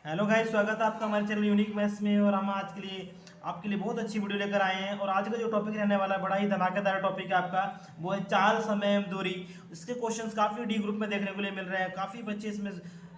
Hello guys, स्वागत है आपका हमारे चैनल यूनिक मैथ्स में। और हम आज के लिए आपके लिए बहुत अच्छी वीडियो लेकर आए हैं। और आज का जो टॉपिक रहने वाला है बड़ा ही धमाकेदार टॉपिक है आपका, वो है चाल, समय एवं दूरी। इसके क्वेश्चंस काफ़ी डी ग्रुप में देखने को लिए मिल रहे हैं। काफ़ी बच्चे इसमें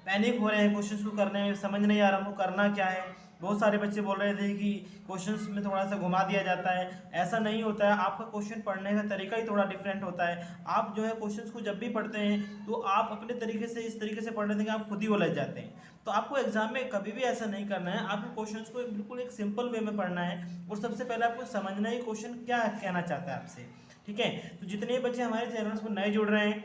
पैनिक हो रहे हैं, क्वेश्चंस को करने में समझ नहीं आ रहा उनको करना क्या है। बहुत सारे बच्चे बोल रहे थे कि क्वेश्चंस में थोड़ा सा घुमा दिया जाता है। ऐसा नहीं होता है, आपका क्वेश्चन पढ़ने का तरीका ही थोड़ा डिफरेंट होता है। आप जो है क्वेश्चंस को जब भी पढ़ते हैं तो आप अपने तरीके से, इस तरीके से पढ़ने देंगे आप खुद ही उलझ जाते हैं। तो आपको एग्जाम में कभी भी ऐसा नहीं करना है। आपको क्वेश्चंस को बिल्कुल एक सिंपल वे में पढ़ना है और सबसे पहले आपको समझना है क्वेश्चन क्या कहना चाहता है आपसे। ठीक है, तो जितने बच्चे हमारे चैनल पर नए जुड़ रहे हैं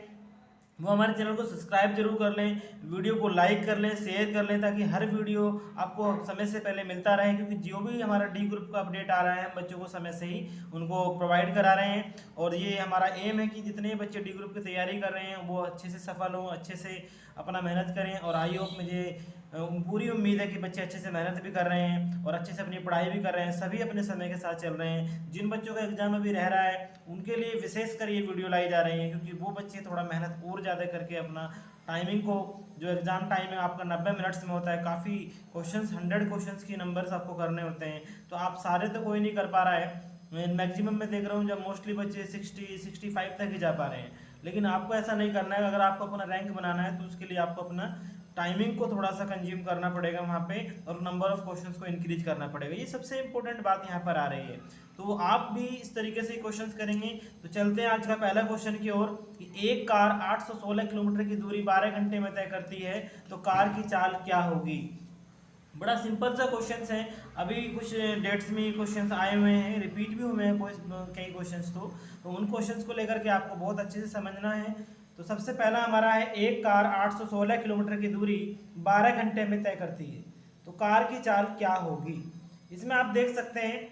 वो हमारे चैनल को सब्सक्राइब जरूर कर लें, वीडियो को लाइक कर लें, शेयर कर लें, ताकि हर वीडियो आपको समय से पहले मिलता रहे। क्योंकि जो भी हमारा डी ग्रुप का अपडेट आ रहा है हम बच्चों को समय से ही उनको प्रोवाइड करा रहे हैं। और ये हमारा एम है कि जितने बच्चे डी ग्रुप की तैयारी कर रहे हैं वो अच्छे से सफल हों, अच्छे से अपना मेहनत करें। और आई होप मुझे पूरी उम्मीद है कि बच्चे अच्छे से मेहनत भी कर रहे हैं और अच्छे से अपनी पढ़ाई भी कर रहे हैं, सभी अपने समय के साथ चल रहे हैं। जिन बच्चों का एग्जाम अभी रह रहा है उनके लिए विशेष कर ये वीडियो लाई जा रही है, क्योंकि वो बच्चे थोड़ा मेहनत और ज़्यादा करके अपना टाइमिंग को, जो एग्ज़ाम टाइम है आपका 90 मिनट्स में होता है, काफ़ी क्वेश्चंस 100 क्वेश्चंस की नंबर्स आपको करने होते हैं। तो आप सारे तो कोई नहीं कर पा रहा है, मैक्सिमम मैं देख रहा हूँ जब मोस्टली बच्चे 60-65 तक ही जा पा रहे हैं। लेकिन आपको ऐसा नहीं करना है। अगर आपको अपना रैंक बनाना है तो उसके लिए आपको अपना टाइमिंग को थोड़ा सा कंज्यूम करना पड़ेगा वहाँ पे, और नंबर ऑफ क्वेश्चंस को इंक्रीज करना पड़ेगा। ये सबसे इंपॉर्टेंट बात यहाँ पर आ रही है। तो आप भी इस तरीके से क्वेश्चंस करेंगे। तो चलते हैं आज का पहला क्वेश्चन की ओर कि एक कार 816 किलोमीटर की दूरी 12 घंटे में तय करती है, तो कार की चाल क्या होगी। बड़ा सिंपल सा क्वेश्चन है। अभी कुछ डेट्स में क्वेश्चंस आए हुए हैं, रिपीट भी हुए हैं कई क्वेश्चंस। तो उन क्वेश्चंस को लेकर के आपको बहुत अच्छे से समझना है। तो सबसे पहला हमारा है, एक कार 816 किलोमीटर की दूरी 12 घंटे में तय करती है, तो कार की चाल क्या होगी। इसमें आप देख सकते हैं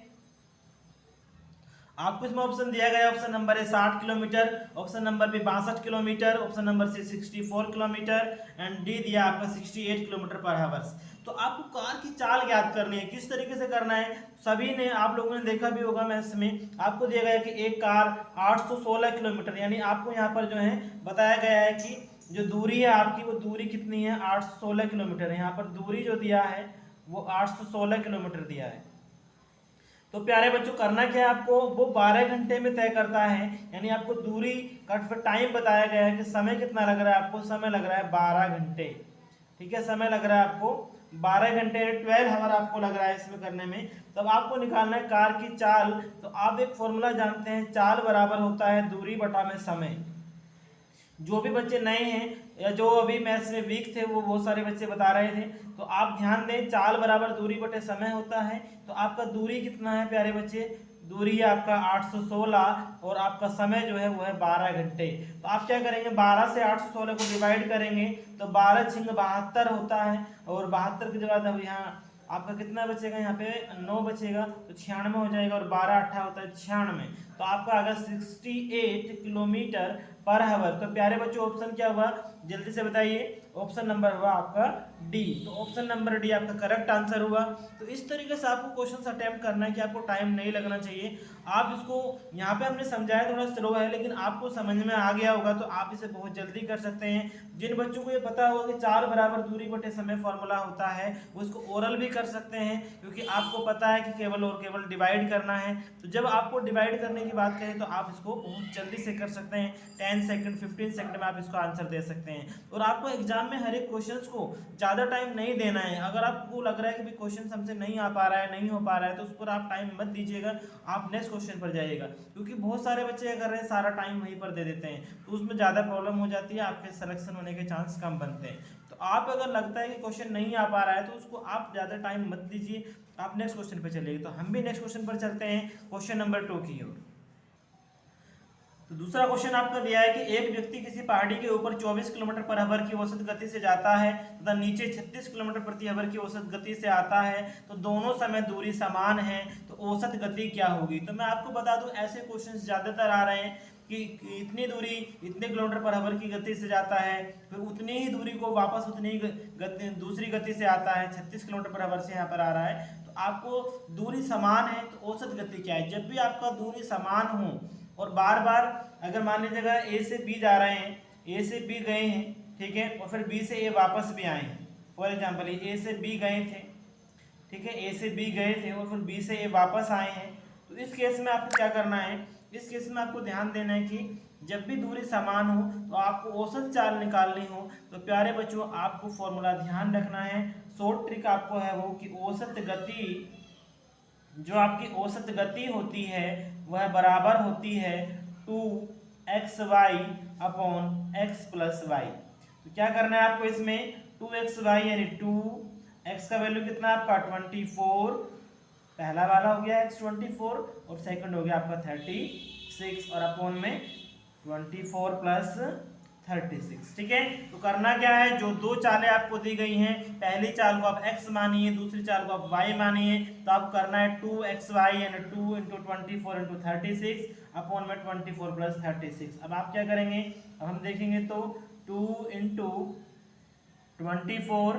आपको इसमें ऑप्शन दिया गया है। ऑप्शन नंबर है 60 kilometre, option number B 62 kilometre, option number C 64 kilometre and D दिया आपका 68 किलोमीटर पर आवर्स। तो आपको कार की चाल ज्ञात करनी है। किस तरीके से करना है, सभी ने, आप लोगों ने देखा भी होगा मैथ्स में आपको दिया गया है कि एक कार 816 किलोमीटर, यानी आपको यहाँ पर जो है बताया गया है कि जो दूरी है आपकी वो दूरी कितनी है, 816 किलोमीटर। यहाँ पर दूरी जो दिया है वो 816 किलोमीटर दिया है। तो प्यारे बच्चों करना क्या है आपको, वो 12 घंटे में तय करता है। यानी आपको दूरी का टाइम बताया गया है कि समय कितना लग रहा है आपको, समय लग रहा है 12 घंटे। ठीक है, समय लग रहा है आपको 12 घंटे, 12 आवर आपको लग रहा है इसमें करने में। तब आपको निकालना है कार की चाल। तो आप एक फॉर्मूला जानते हैं, चाल बराबर होता है दूरी बटा में समय। जो भी बच्चे नए हैं या जो अभी मैथ्स में वीक थे वो बहुत सारे बच्चे बता रहे थे, तो आप ध्यान दें, चाल बराबर दूरी बटे समय होता है। तो आपका दूरी कितना है प्यारे बच्चे, दूरी है आपका 816 और आपका समय जो है वो है 12 घंटे। तो आप क्या करेंगे, 12 से 816 को डिवाइड करेंगे तो 12 छिंग 72 होता है। और 72 के बाद अब यहाँ आपका कितना बचेगा, यहाँ पे 9 बचेगा, तो 96 हो जाएगा। और 12 8 होता है 96, तो आपका अगर 68 किलोमीटर पर आवर। तो प्यारे बच्चों ऑप्शन क्या हुआ, जल्दी से बताइए। ऑप्शन नंबर हुआ आपका डी। तो ऑप्शन नंबर डी आपका करेक्ट आंसर हुआ। तो इस तरीके से आपको क्वेश्चन अटेम्प्ट करना है कि आपको टाइम नहीं लगना चाहिए। आप इसको, यहाँ पे हमने समझाया थोड़ा स्लो है, लेकिन आपको समझ में आ गया होगा तो आप इसे बहुत जल्दी कर सकते हैं। जिन बच्चों को ये पता होगा कि चाल बराबर दूरी बटे समय फॉर्मूला होता है वो इसको ओरल भी कर सकते हैं, क्योंकि आपको पता है कि केवल और केवल डिवाइड करना है। तो जब आपको डिवाइड करने की बात करें तो आप इसको बहुत जल्दी से कर सकते हैं, 10 सेकंड 15 सेकंड में आप इसको आंसर दे सकते हैं। और आपको एग्जाम में हर एक क्वेश्चंस को ज़्यादा टाइम नहीं देना है। अगर आपको लग रहा है कि भाई क्वेश्चन हमसे नहीं आ पा रहा है, नहीं हो पा रहा है, तो उस पर आप टाइम मत दीजिएगा, आप नेक्स्ट क्वेश्चन पर जाइएगा। क्योंकि बहुत सारे बच्चे क्या कर रहे हैं, सारा टाइम वहीं पर दे देते हैं, तो उसमें ज़्यादा प्रॉब्लम हो जाती है, आपके सिलेक्शन होने के चांस कम बनते हैं। तो आप अगर लगता है कि क्वेश्चन नहीं आ पा रहा है तो उसको आप ज़्यादा टाइम मत दीजिए, आप नेक्स्ट क्वेश्चन पर चलिए। तो हम भी नेक्स्ट क्वेश्चन पर चलते हैं, क्वेश्चन नंबर 2 की ओर। तो दूसरा क्वेश्चन आपका दिया है कि एक व्यक्ति किसी पहाड़ी के ऊपर 24 किलोमीटर पर आवर की औसत गति से जाता है तथा नीचे 36 किलोमीटर प्रति आवर की औसत गति से आता है, तो दोनों समय दूरी समान है, तो औसत गति क्या होगी। तो मैं आपको बता दूं, ऐसे क्वेश्चन ज्यादातर आ रहे हैं कि इतनी दूरी इतने किलोमीटर पर आवर की गति से जाता है, फिर उतनी ही दूरी को वापस उतनी ही दूसरी गति से आता है, 36 किलोमीटर पर आवर से यहाँ पर आ रहा है। तो आपको दूरी समान है तो औसत गति क्या है। जब भी आपका दूरी समान हो और बार बार, अगर मान लीजिएगा ए से बी जा रहे हैं, ए से बी गए हैं, ठीक है, और फिर बी से ए वापस भी आए हैं, फॉर एग्जाम्पल ए से बी गए थे, ठीक है, ए से बी गए थे और फिर बी से ए वापस आए हैं। तो इस केस में आपको क्या करना है, इस केस में आपको ध्यान देना है कि जब भी दूरी समान हो तो आपको औसत चाल निकालनी हो। तो प्यारे बच्चों आपको फॉर्मूला ध्यान रखना है, शॉर्ट ट्रिक आपको है वो कि औसत गति, जो आपकी औसत गति होती है वह बराबर होती है 2xy upon x plus Y. तो क्या करना है आपको इसमें 2xy यानी 2x का वैल्यू कितना आपका 24, पहला वाला हो गया x 24 और सेकंड हो गया आपका 36 और अपॉन में 24 प्लस 36, ठीक है। तो करना क्या है, जो दो चालें आपको दी गई हैं, पहली चाल को आप x मानिए, दूसरी चाल को आप y मानिए। तो आप करना है 2xy यानी 2 × 24 × 36 अपॉन में 24 प्लस 36। अब आप क्या करेंगे, अब हम देखेंगे तो 2 × 24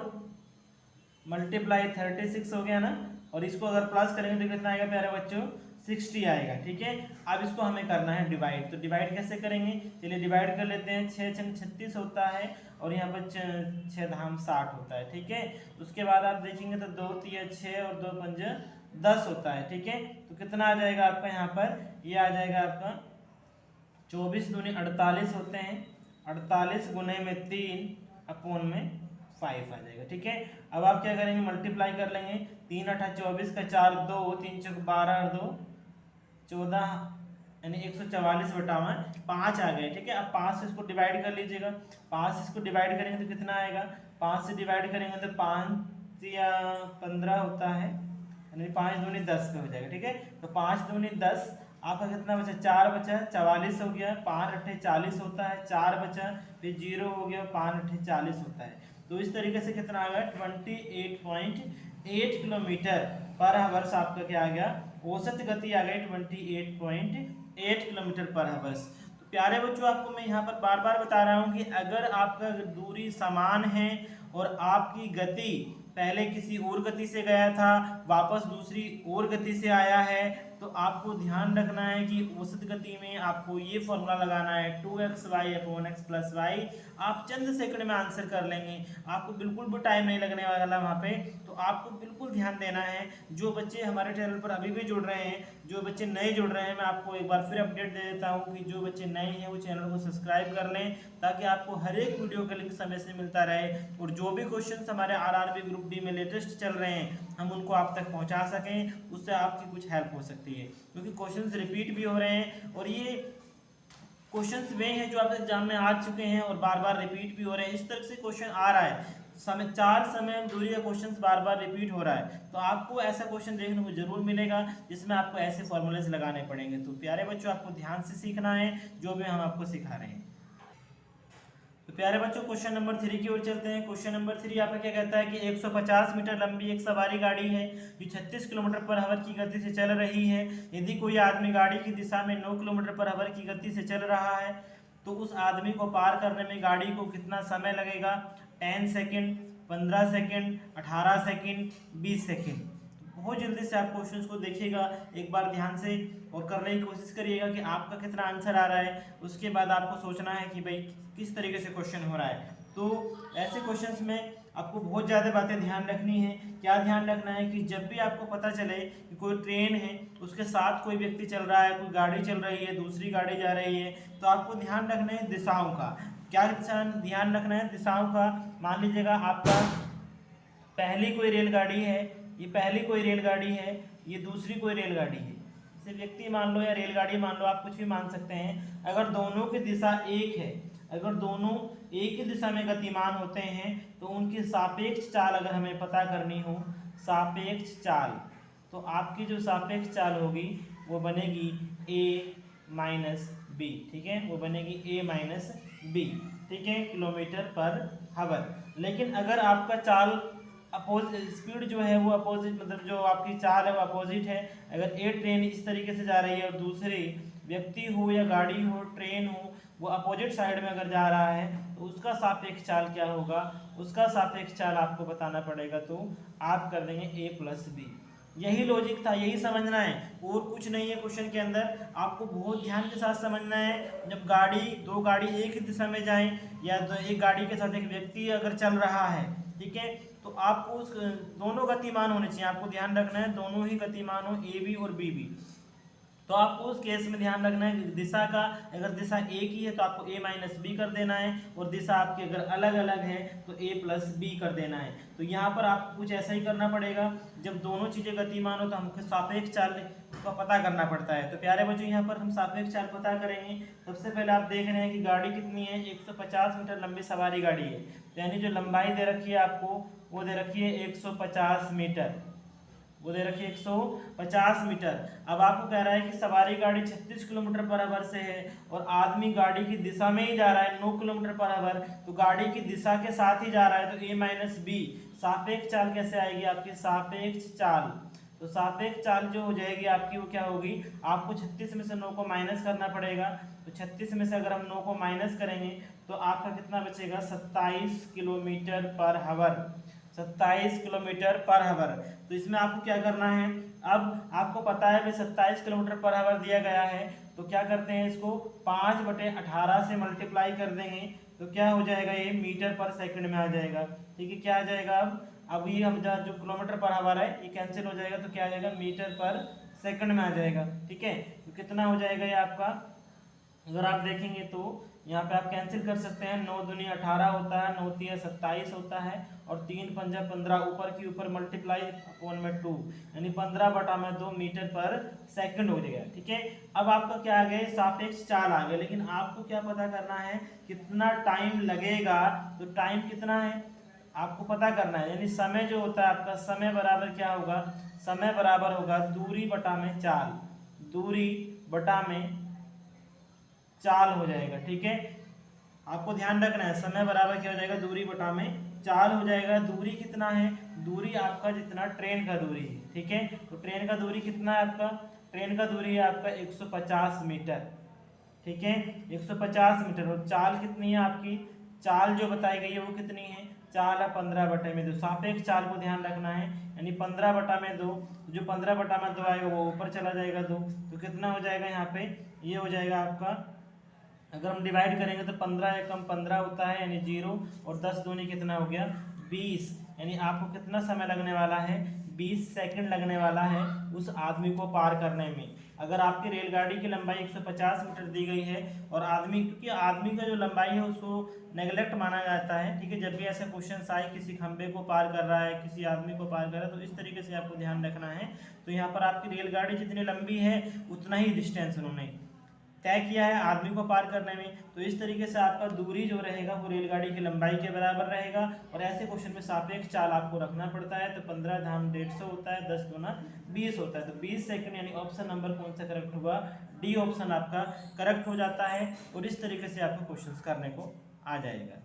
मल्टीप्लाई 36 हो गया ना, और इसको अगर प्लस करेंगे तो कितना आएगा प्यारे बच्चों, 60 आएगा, ठीक है। अब इसको हमें करना है डिवाइड। तो डिवाइड कैसे करेंगे, चलिए डिवाइड कर लेते हैं। 6 × 36 होता है और यहाँ पर 6 धाम 60 होता है, ठीक है। उसके बाद आप देखेंगे तो 2 × 6 और 2 × 10 होता है, ठीक है। तो कितना आ जाएगा आपका यहाँ पर, ये आ जाएगा आपका 24 दूनी 48 होते हैं, 48 गुने में 3 अपॉन में 5 आ जाएगा, ठीक है। अब आप क्या करेंगे, मल्टीप्लाई कर लेंगे। 3 × 8 = 24 का 4 2, 3 × 12 और 2 14 यानी 144/5 आ गए, ठीक है। अब 5 से इसको डिवाइड कर लीजिएगा, 5 से इसको डिवाइड करेंगे तो कितना आएगा, 5 से डिवाइड करेंगे तो 5 या 15 होता है, यानी 5 दूनी 10 का हो जाएगा, ठीक है। तो 5 दूनी 10, आपका कितना बचा, 4 बचा, 44 हो गया, 5 × 8 = 40 होता है, 4 बचा, फिर 0 हो गया, 5 × 8 = 40 होता है। तो इस तरीके से कितना आ गया 28.8 किलोमीटर पर आवर्स आपका क्या आ गया, औसत गति आ गई 28.8 किलोमीटर पर आवर्स। तो प्यारे बच्चों आपको मैं यहाँ पर बार बार बता रहा हूँ कि अगर आपका दूरी समान है और आपकी गति पहले किसी और गति से गया था, वापस दूसरी और गति से आया है, तो आपको ध्यान रखना है कि औसत गति में आपको ये फॉर्मूला लगाना है 2xy upon x plus Y. आप चंद सेकंड में आंसर कर लेंगे, आपको बिल्कुल भी टाइम नहीं लगने वाला वहाँ पे। तो आपको बिल्कुल ध्यान देना है। जो बच्चे हमारे चैनल पर अभी भी जुड़ रहे हैं, जो बच्चे नए जुड़ रहे हैं, मैं आपको एक बार फिर अपडेट दे देता हूँ कि जो बच्चे नए हैं वो चैनल को सब्सक्राइब कर लें, ताकि आपको हर एक वीडियो का लिंक समय से मिलता रहे और जो भी क्वेश्चन हमारे आरआरबी ग्रुप डी में लेटेस्ट चल रहे हैं हम उनको आप तक पहुँचा सकें, उससे आपकी कुछ हेल्प हो सकती है। क्योंकि क्वेश्चंस रिपीट भी हो रहे हैं और ये क्वेश्चंस वे हैं जो आपके एग्जाम में आ चुके हैं और बार बार रिपीट भी हो रहे हैं। इस तरह से क्वेश्चन आ रहा है, समय दूरी का क्वेश्चन बार बार रिपीट हो रहा है, तो आपको ऐसा क्वेश्चन देखने को जरूर मिलेगा जिसमें आपको ऐसे फॉर्मूलेज लगाने पड़ेंगे। तो प्यारे बच्चों आपको ध्यान से सीखना है जो भी हम आपको सिखा रहे हैं। तो प्यारे बच्चों क्वेश्चन नंबर 3 की ओर चलते हैं। क्वेश्चन नंबर 3 आपका क्या कहता है कि 150 मीटर लंबी एक सवारी गाड़ी है जो 36 किलोमीटर पर आवर की गति से चल रही है। यदि कोई आदमी गाड़ी की दिशा में 9 किलोमीटर पर आवर की गति से चल रहा है तो उस आदमी को पार करने में गाड़ी को कितना समय लगेगा, 10 सेकेंड, 15 सेकेंड, 18 सेकेंड, 20 सेकेंड। बहुत जल्दी से आप क्वेश्चंस को देखिएगा एक बार ध्यान से और करने की कोशिश करिएगा कि आपका कितना आंसर आ रहा है। उसके बाद आपको सोचना है कि भाई किस तरीके से क्वेश्चन हो रहा है। तो ऐसे क्वेश्चंस में आपको बहुत ज़्यादा बातें ध्यान रखनी है। क्या ध्यान रखना है कि जब भी आपको पता चले कि कोई ट्रेन है, उसके साथ कोई व्यक्ति चल रहा है, कोई गाड़ी चल रही है, दूसरी गाड़ी जा रही है, तो आपको ध्यान रखना है दिशाओं का। क्या ध्यान रखना है, दिशाओं का। मान लीजिएगा आपका पहली कोई रेलगाड़ी है, ये पहली कोई रेलगाड़ी है, ये दूसरी कोई रेलगाड़ी है। जैसे व्यक्ति मान लो या रेलगाड़ी मान लो, आप कुछ भी मान सकते हैं। अगर दोनों की दिशा एक है, अगर दोनों एक ही दिशा में गतिमान होते हैं तो उनकी सापेक्ष चाल अगर हमें पता करनी हो, सापेक्ष चाल, तो आपकी जो सापेक्ष चाल होगी वो बनेगी a माइनस बी, ठीक है, वो बनेगी a माइनस बी, ठीक है, किलोमीटर पर आवर। लेकिन अगर आपका चाल स्पीड जो है वो अपोजिट, मतलब जो आपकी चाल है वो अपोजिट है। अगर ए ट्रेन इस तरीके से जा रही है और दूसरी व्यक्ति हो या गाड़ी हो, ट्रेन हो, वो अपोजिट साइड में अगर जा रहा है तो उसका सापेक्ष चाल क्या होगा, उसका सापेक्ष चाल आपको बताना पड़ेगा। तो आप कर देंगे a प्लस बी। यही लॉजिक था, यही समझना है और कुछ नहीं है। क्वेश्चन के अंदर आपको बहुत ध्यान के साथ समझना है। जब दो गाड़ी एक ही दिशा में जाएं या एक गाड़ी के साथ एक व्यक्ति अगर चल रहा है, ठीक है, तो आपको उस दोनों गतिमान होने चाहिए, आपको ध्यान रखना है दोनों ही गतिमान हो, ए बी और बी बी। तो आपको उस केस में ध्यान रखना है कि दिशा का, अगर दिशा ए की है तो आपको ए माइनस बी कर देना है, और दिशा आपकी अगर अलग अलग है तो ए प्लस बी कर देना है। तो यहाँ पर आपको कुछ ऐसा ही करना पड़ेगा, जब दोनों चीज़ें गतिमान हो तो हमको सापेक्ष चाल का पता करना पड़ता है। तो प्यारे बच्चों यहाँ पर हम सापेक्ष चाल पता करेंगे। सबसे पहले आप देख रहे हैं कि गाड़ी कितनी है, 150 मीटर लंबी सवारी गाड़ी है, यानी जो लंबाई दे रखी है आपको वो दे रखी है 150 मीटर, वो दे रखी है 150 मीटर। अब आपको कह रहा है कि सवारी गाड़ी 36 किलोमीटर पर आवर से है और आदमी गाड़ी की दिशा में ही जा रहा है 9 किलोमीटर पर आवर, तो गाड़ी की दिशा के साथ ही जा रहा है, तो ए माइनस बी। सापेक्ष चाल कैसे आएगी आपकी, सापेक्ष चाल, तो सापेक्ष चाल जो हो जाएगी आपकी वो क्या होगी, आपको 36 में से 9 को माइनस करना पड़ेगा। तो 36 में से अगर हम 9 को माइनस करेंगे तो आपका कितना बचेगा, 27 kilometre per hour, 27 kilometre per hour. तो इसमें आपको क्या करना है, अब आपको पता है भाई 27 किलोमीटर पर आवर दिया गया है, तो क्या करते हैं इसको 5/18 से मल्टीप्लाई कर देंगे, तो क्या हो जाएगा, ये मीटर पर सेकंड में आ जाएगा। ठीक है, क्या आ जाएगा, अब ये हम जो किलोमीटर पर आवर है ये कैंसिल हो जाएगा, तो क्या आ जाएगा, मीटर पर सेकंड में आ जाएगा। ठीक है, तो कितना हो जाएगा ये आपका, अगर आप देखेंगे तो यहाँ पे आप कैंसिल कर सकते हैं, 9 दूनी 18 होता है, 9 तिया 27 होता है, और 3 पंजा 15, ऊपर की ऊपर मल्टीप्लाई अपॉन में 2, यानी 15/2 मीटर पर सेकंड हो जाएगा। ठीक है, अब आपका क्या आ गया, सापेक्ष चाल आ गया, लेकिन आपको क्या पता करना है कितना टाइम लगेगा, तो टाइम कितना है आपको पता करना है, यानी समय जो होता है आपका, समय बराबर क्या होगा, समय बराबर होगा दूरी बटा में चाल, दूरी बटा में चाल हो जाएगा। ठीक है, आपको ध्यान रखना है समय बराबर क्या हो जाएगा, दूरी बटा में चाल हो जाएगा। दूरी कितना है, दूरी आपका जितना ट्रेन का दूरी है। ठीक है, तो ट्रेन का दूरी कितना है आपका, ट्रेन का दूरी है आपका 150 मीटर। ठीक है, 150 मीटर, और चाल कितनी है आपकी, चाल जो बताई गई है वो कितनी है, चाल है 15/2। सापेक्ष चाल को ध्यान रखना है, यानी 15/2, जो 15/2 आएगा वो ऊपर चला जाएगा 2, तो कितना हो जाएगा यहाँ पे, ये हो जाएगा आपका, अगर हम डिवाइड करेंगे तो 15 एकम 15 होता है, यानी 0, और 10 दूनी कितना हो गया 20, यानी आपको कितना समय लगने वाला है, 20 सेकंड लगने वाला है उस आदमी को पार करने में। अगर आपकी रेलगाड़ी की लंबाई 150 मीटर दी गई है और आदमी, क्योंकि आदमी का जो लंबाई है उसको नेगलेक्ट माना जाता है। ठीक है, जब भी ऐसे क्वेश्चन आए किसी खंबे को पार कर रहा है, किसी आदमी को पार कर रहा है, तो इस तरीके से आपको ध्यान रखना है। तो यहाँ पर आपकी रेलगाड़ी जितनी लंबी है उतना ही डिस्टेंस उन्होंने तय किया है आदमी को पार करने में, तो इस तरीके से आपका दूरी जो रहेगा वो रेलगाड़ी की लंबाई के बराबर रहेगा। और ऐसे क्वेश्चन में सापेक्ष चाल आपको रखना पड़ता है, तो 15 धाम 150 होता है, 10 दूना 20 होता है, तो 20 सेकंड, यानी ऑप्शन नंबर कौन सा करेक्ट हुआ, डी ऑप्शन आपका करेक्ट हो जाता है। और इस तरीके से आपको क्वेश्चन करने को आ जाएगा।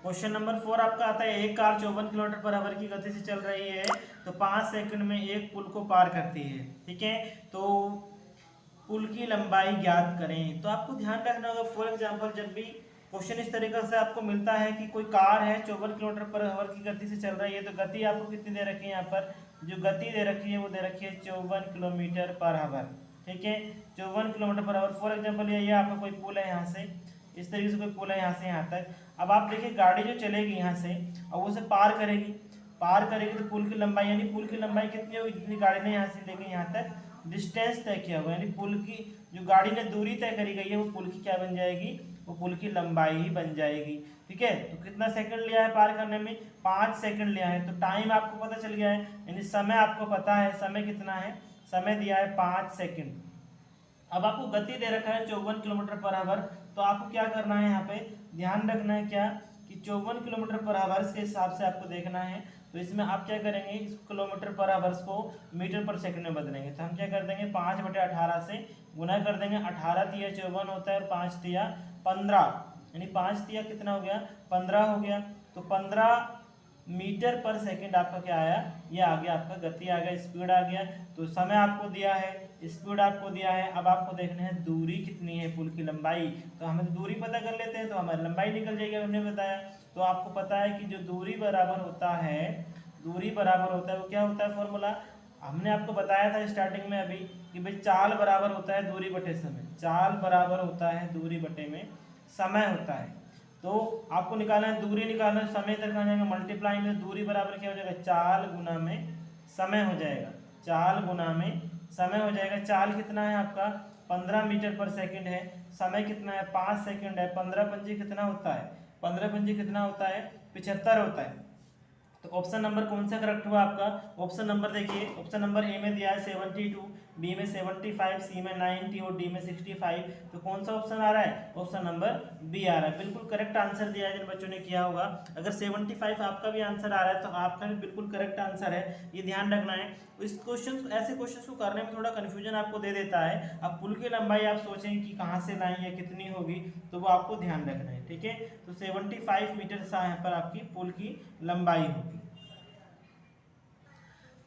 क्वेश्चन नंबर 4 आपका आता है, एक कार 54 किलोमीटर पर आवर की गति से चल रही है, तो 5 सेकंड में एक पुल को पार करती है। ठीक है, तो पुल की लंबाई ज्ञात करें। तो आपको ध्यान रखना होगा, फॉर एग्जांपल जब भी क्वेश्चन इस तरीके से आपको मिलता है कि कोई कार है 54 किलोमीटर पर आवर की गति से चल रही है, तो गति आपको कितनी दे रखी है, यहाँ पर जो गति दे रखी है वो दे रखी है 54 किलोमीटर पर आवर। ठीक है, 54 kilometre per hour. For example ये आपका कोई पुल है, यहाँ से इस तरीके से कोई पुल है यहाँ से यहाँ तक। अब आप देखिए गाड़ी जो चलेगी यहाँ से और वो से पार करेगी तो पुल की लंबाई, यानी पुल की लंबाई कितनी होगी, जितनी गाड़ी ने यहाँ से लेके यहाँ तक डिस्टेंस तय किया हुआ, यानी पुल की जो गाड़ी ने दूरी तय करी गई है वो पुल की क्या बन जाएगी, वो पुल की लंबाई ही बन जाएगी। ठीक है, तो कितना सेकंड लिया है पार करने में, 5 सेकंड लिया है। तो टाइम आपको पता चल गया है, यानी समय आपको पता है, समय कितना है, समय दिया है 5 सेकंड। अब आपको गति दे रखा है 54 किलोमीटर पर आवर, तो आपको क्या करना है, यहाँ पे ध्यान रखना है क्या कि 54 किलोमीटर पर आवर्स के हिसाब से आपको देखना है। तो इसमें आप क्या करेंगे, इस किलोमीटर पर आवर्स को मीटर पर सेकंड में बदलेंगे। तो हम क्या कर देंगे, 5/18 से गुना कर देंगे। 18 तिया 54 होता है और 5 तिया 15, यानी 5 तिया कितना हो गया, 15 हो गया। तो 15 मीटर पर सेकंड आपका क्या आया, ये आ गया आपका गति आ गया, स्पीड आ गया। तो समय आपको दिया है, स्पीड आपको दिया है। अब आपको देखना है दूरी कितनी है, पुल की लंबाई। तो हमें दूरी पता कर लेते हैं, तो हमारी लंबाई निकल जाएगी, हमने बताया। तो आपको पता है कि जो दूरी बराबर होता है वो क्या होता है फॉर्मूला, हमने आपको बताया था स्टार्टिंग में अभी कि भाई चाल बराबर होता है दूरी बटे समय, चाल बराबर होता है दूरी बटे में समय होता है। तो आपको निकालना है, दूरी निकालना है, समय इधर कहाँ जाएगा, मल्टीप्लाई में दूरी बराबर क्या हो जाएगा, चाल गुना में समय हो जाएगा, चाल गुना में समय हो जाएगा। चाल कितना है आपका 15 मीटर पर सेकंड है, समय कितना है 5 सेकंड है, 15 पंजे कितना होता है, 15 पंजे कितना होता है 75 होता है। तो ऑप्शन नंबर कौन सा करेक्ट हुआ आपका, ऑप्शन नंबर देखिए, ऑप्शन नंबर ए में दिया है 72, बी में 75, सी में 90 और डी में 65। तो कौन सा ऑप्शन आ रहा है, ऑप्शन नंबर बी आ रहा है। बिल्कुल करेक्ट आंसर दिया है जिन बच्चों ने किया होगा। अगर 75 आपका भी आंसर आ रहा है तो आपका भी बिल्कुल करेक्ट आंसर है, ये ध्यान रखना है। इस क्वेश्चन, ऐसे क्वेश्चन को करने में थोड़ा कन्फ्यूजन आपको दे देता है। अब पुल की लंबाई आप सोचें कि कहाँ से लाएं या कितनी होगी, तो वो आपको ध्यान रखना है, ठीक है। तो 75 मीटर यहाँ पर आपकी पुल की लंबाई होगी।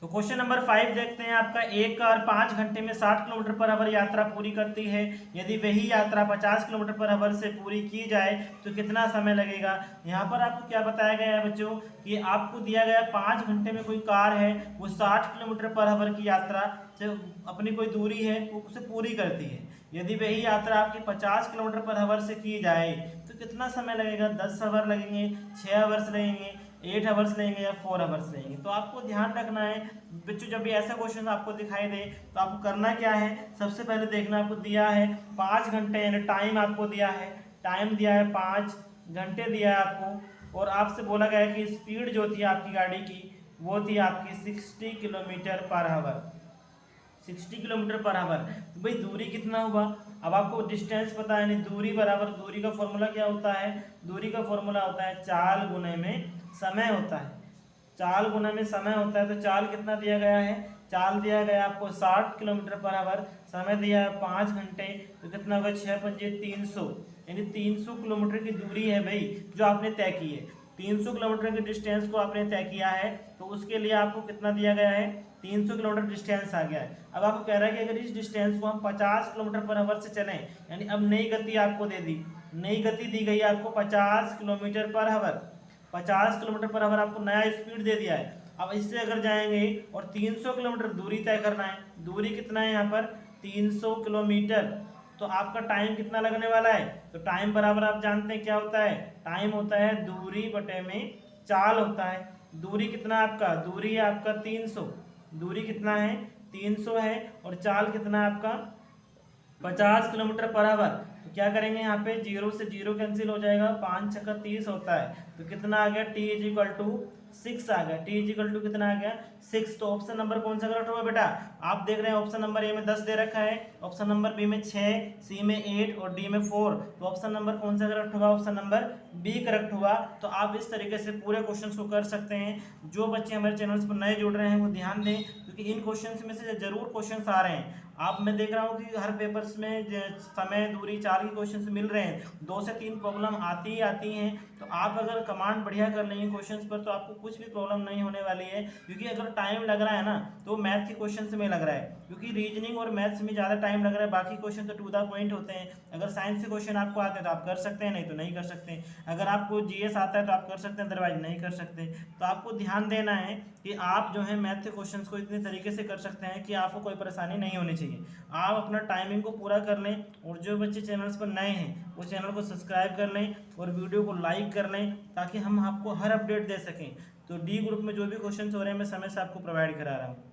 तो क्वेश्चन नंबर 5 देखते हैं आपका, एक कार 5 घंटे में 60 किलोमीटर पर आवर यात्रा पूरी करती है, यदि वही यात्रा 50 किलोमीटर पर आवर से पूरी की जाए तो कितना समय लगेगा। यहाँ पर आपको क्या बताया गया है बच्चों कि आपको दिया गया 5 घंटे में कोई कार है वो 60 किलोमीटर पर आवर की यात्रा से अपनी कोई दूरी है वो उसे पूरी करती है, यदि वही यात्रा आपकी 50 किलोमीटर पर आवर से की जाए तो कितना समय लगेगा, 10 आवर लगेंगे, 6 आवर्स लगेंगे, 8 आवर्स लेंगे या 4 आवर्स लेंगे। तो आपको ध्यान रखना है बच्चों, जब भी ऐसा क्वेश्चन आपको दिखाई दे तो आपको करना क्या है, सबसे पहले देखना आपको दिया है 5 घंटे यानी टाइम आपको दिया है, टाइम दिया है 5 घंटे दिया है आपको, और आपसे बोला गया है कि स्पीड जो थी आपकी गाड़ी की वो थी आपकी 60 kilometre per hour, 60 kilometre per hour. तो भाई दूरी कितना हुआ, अब आपको डिस्टेंस पता है, नहीं दूरी बराबर, दूरी का फॉर्मूला क्या होता है, दूरी का फॉर्मूला होता है चाल गुने में समय होता है, चाल गुना में समय होता है। तो चाल कितना दिया गया है, चाल दिया गया आपको 60 किलोमीटर पर आवर, समय दिया है 5 घंटे, तो कितना होगा 6 पंजे 300, यानी 300 किलोमीटर की दूरी है भाई जो आपने तय की है। 300 किलोमीटर के डिस्टेंस को आपने तय किया है, तो उसके लिए आपको कितना दिया गया है, 300 किलोमीटर डिस्टेंस आ गया है। अब आपको कह रहा है कि अगर इस डिस्टेंस को हम 50 किलोमीटर पर आवर से चलें, यानी अब नई गति आपको दे दी, नई गति दी गई आपको 50 kilometre per hour, 50 kilometre per hour आपको नया स्पीड दे दिया है। अब इससे अगर जाएंगे और 300 किलोमीटर दूरी तय करना है, दूरी कितना है यहाँ पर 300 किलोमीटर, तो आपका टाइम कितना लगने वाला है, तो टाइम बराबर आप जानते हैं क्या होता है, टाइम होता है दूरी बटे में चाल होता है। दूरी कितना आपका, दूरी है आपका 300, दूरी कितना है 300 है, और चाल कितना है आपका 50 किलोमीटर पर आवर। तो क्या करेंगे यहाँ पे, 0 से 0 कैंसिल हो जाएगा, 5 छक्का 30 होता है, तो कितना आ गया t इज इक्वल टू 6 आ गया, t इज इक्वल टू कितना आ गया 6। तो ऑप्शन नंबर कौन सा करेक्ट होगा बेटा, आप देख रहे हैं ऑप्शन नंबर ए में 10 दे रखा है, ऑप्शन नंबर बी में 6, सी में 8 और डी में 4। तो ऑप्शन नंबर कौन सा करेक्ट होगा, ऑप्शन नंबर बी करेक्ट हुआ। तो आप इस तरीके से पूरे क्वेश्चंस को कर सकते हैं। जो बच्चे हमारे चैनल्स पर नए जुड़ रहे हैं वो ध्यान दें, क्योंकि इन क्वेश्चंस में से जरूर क्वेश्चंस आ रहे हैं। आप मैं देख रहा हूँ कि हर पेपर्स में समय दूरी चाल के क्वेश्चंस मिल रहे हैं, 2 से 3 प्रॉब्लम आती ही आती हैं। तो आप अगर कमांड बढ़िया कर लेंगे क्वेश्चंस पर तो आपको कुछ भी प्रॉब्लम नहीं होने वाली है, क्योंकि अगर टाइम लग रहा है ना तो मैथ के क्वेश्चंस में लग रहा है, क्योंकि रीजनिंग और मैथ्स में ज़्यादा टाइम लग रहा है, बाकी क्वेश्चन तो टू द पॉइंट होते हैं। अगर साइंस के क्वेश्चन आपको आते हैं तो आप कर सकते हैं, नहीं तो नहीं कर सकते। अगर आपको जीएस आता है तो आप कर सकते हैं, अदरवाइज नहीं कर सकते। तो आपको ध्यान देना है कि आप जो है मैथ के क्वेश्चन को इतने तरीके से कर सकते हैं कि आपको कोई परेशानी नहीं होनी चाहिए। आप अपना टाइमिंग को पूरा कर लें, और जो बच्चे चैनल्स पर नए हैं वो चैनल को सब्सक्राइब कर लें और वीडियो को लाइक कर लें, ताकि हम आपको हर अपडेट दे सकें। तो डी ग्रुप में जो भी क्वेश्चन हो रहे हैं मैं समय से आपको प्रोवाइड करा रहा हूँ।